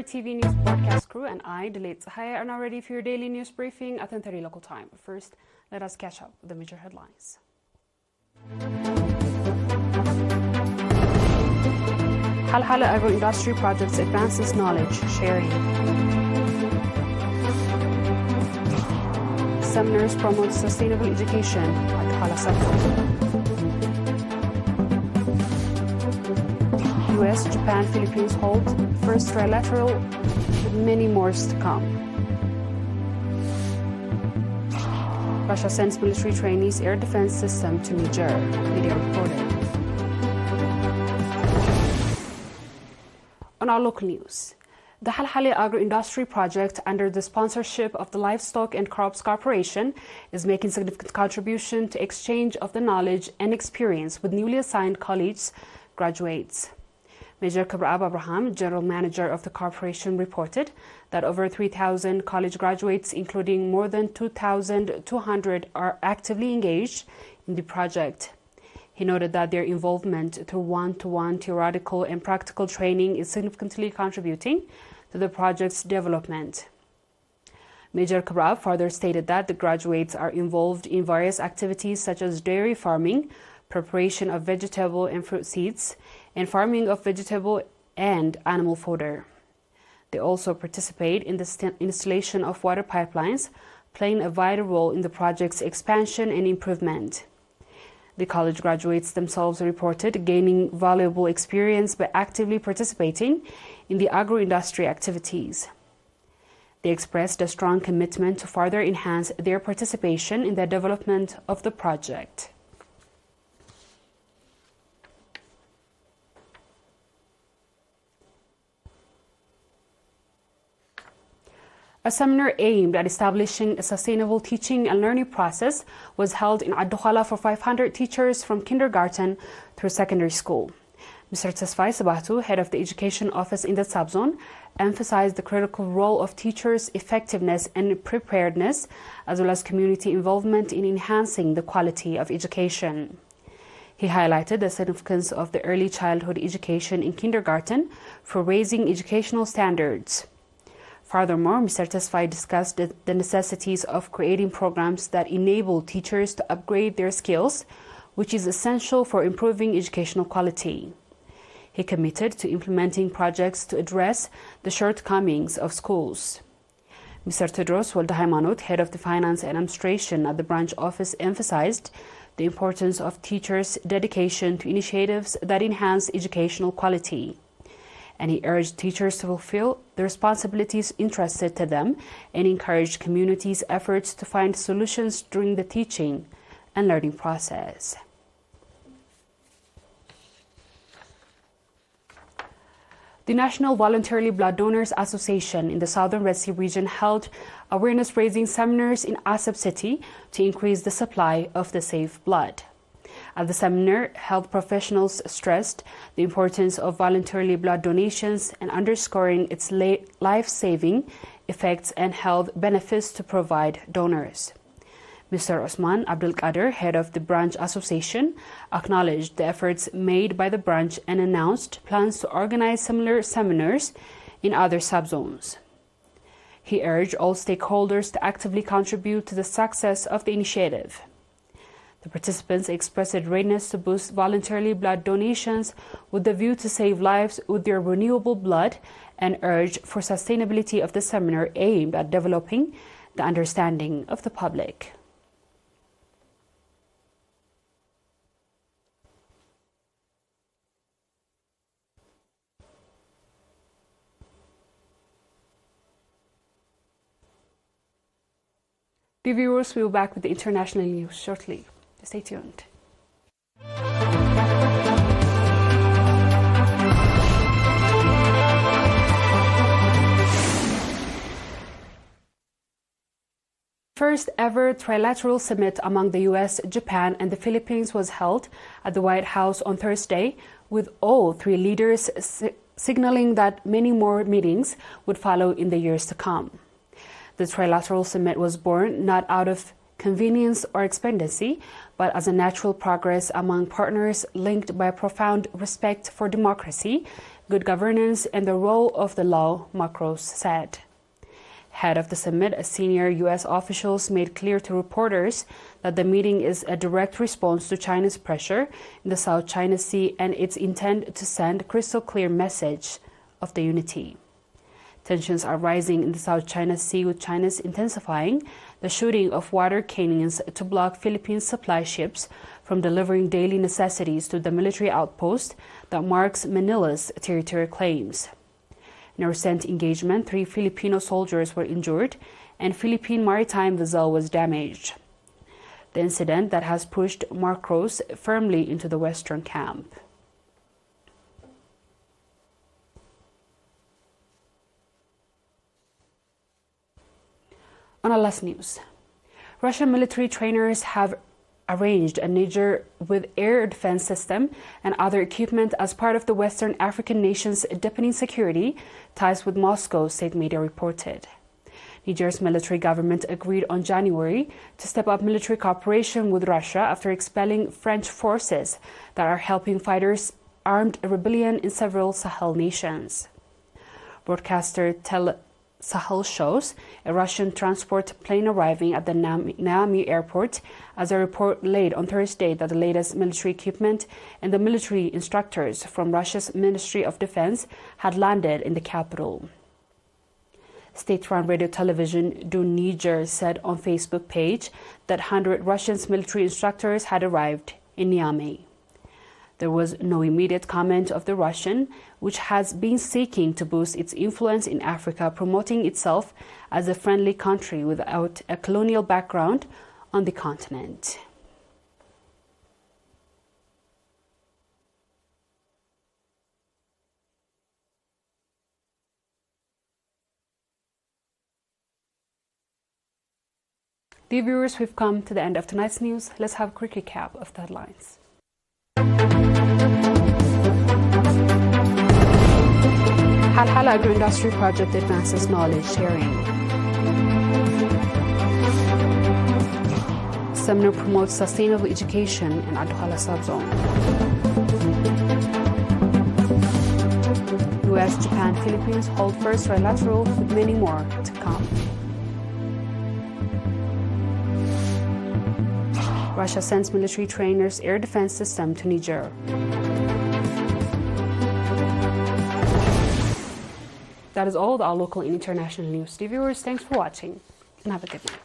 ERi-TV news broadcast crew and I, Delayed Sahaya, are now ready for your daily news briefing at 10:30 local time. First, let us catch up with the major headlines. Halal agro-industry projects advances knowledge sharing. Seminars promote sustainable education at Halal. US, Japan, Philippines hold first trilateral with many more to come. Russia sends military trainees air defense system to Niger, media reported. On our local news, the Halal agro-industry project under the sponsorship of the Livestock and Crops Corporation is making significant contribution to exchange of the knowledge and experience with newly assigned college graduates. Major Kabrab Abraham, General Manager of the corporation, reported that over 3,000 college graduates, including more than 2,200, are actively engaged in the project. He noted that their involvement through one-to-one theoretical and practical training is significantly contributing to the project's development. Major Kabrab further stated that the graduates are involved in various activities such as dairy farming, preparation of vegetable and fruit seeds, and farming of vegetable and animal fodder. They also participate in the installation of water pipelines, playing a vital role in the project's expansion and improvement. The college graduates themselves reported gaining valuable experience by actively participating in the agro-industry activities. They expressed a strong commitment to further enhance their participation in the development of the project. A seminar aimed at establishing a sustainable teaching and learning process was held in Ad-Dukhala for 500 teachers from kindergarten through secondary school. Mr. Tasfai Sabatu, head of the education office in the subzone, emphasized the critical role of teachers' effectiveness and preparedness, as well as community involvement in enhancing the quality of education. He highlighted the significance of the early childhood education in kindergarten for raising educational standards. Furthermore, Mr. Tasfai discussed the necessities of creating programs that enable teachers to upgrade their skills, which is essential for improving educational quality. He committed to implementing projects to address the shortcomings of schools. Mr. Tedros Waldahaimanot, head of the finance and administration at the branch office, emphasized the importance of teachers' dedication to initiatives that enhance educational quality. And he urged teachers to fulfill the responsibilities entrusted to them and encouraged communities' efforts to find solutions during the teaching and learning process. The National Voluntary Blood Donors Association in the Southern Red Sea region held awareness-raising seminars in Asab City to increase the supply of the safe blood. At the seminar, health professionals stressed the importance of voluntary blood donations and underscoring its life-saving effects and health benefits to provide donors. Mr. Osman Abdul Qadir, head of the branch association, acknowledged the efforts made by the branch and announced plans to organize similar seminars in other subzones. He urged all stakeholders to actively contribute to the success of the initiative. The participants expressed readiness to boost voluntary blood donations with the view to save lives with their renewable blood and urged for sustainability of the seminar aimed at developing the understanding of the public. The viewers will be back with the international news shortly. Stay tuned. First ever trilateral summit among the US, Japan, and the Philippines was held at the White House on Thursday, with all three leaders signaling that many more meetings would follow in the years to come. The trilateral summit was born not out of convenience or expediency, but as a natural progress among partners linked by a profound respect for democracy, good governance, and the role of the law, Macros said. Head of the summit, senior U.S. officials made clear to reporters that the meeting is a direct response to China's pressure in the South China Sea and its intent to send a crystal clear message of the unity. Tensions are rising in the South China Sea, with China's intensifying the shooting of water cannons to block Philippine supply ships from delivering daily necessities to the military outpost that marks Manila's territorial claims. In a recent engagement, 3 Filipino soldiers were injured and Philippine maritime vessel was damaged. The incident that has pushed Marcos firmly into the Western camp. On our last news, Russian military trainers have arranged a Niger with air defense system and other equipment as part of the Western African nation's deepening security ties with Moscow, state media reported. Niger's military government agreed on January to step up military cooperation with Russia after expelling French forces that are helping fighters armed rebellion in several Sahel nations. Broadcaster Sahel shows a Russian transport plane arriving at the Niamey airport as a report laid on Thursday that the latest military equipment and the military instructors from Russia's Ministry of Defense had landed in the capital. State-run radio television Du Niger said on Facebook page that 100 Russian military instructors had arrived in Niamey. There was no immediate comment of the Russian, which has been seeking to boost its influence in Africa, promoting itself as a friendly country without a colonial background on the continent. Dear viewers, we've come to the end of tonight's news. Let's have a quick recap of the headlines. Halal agro-industry project advances knowledge sharing. Seminar promotes sustainable education in Adhala subzone. US, Japan, Philippines hold first trilateral with many more to come. Russia sends military trainers' air defense system to Niger. That is all our local and international news. Dear viewers, thanks for watching and have a good night.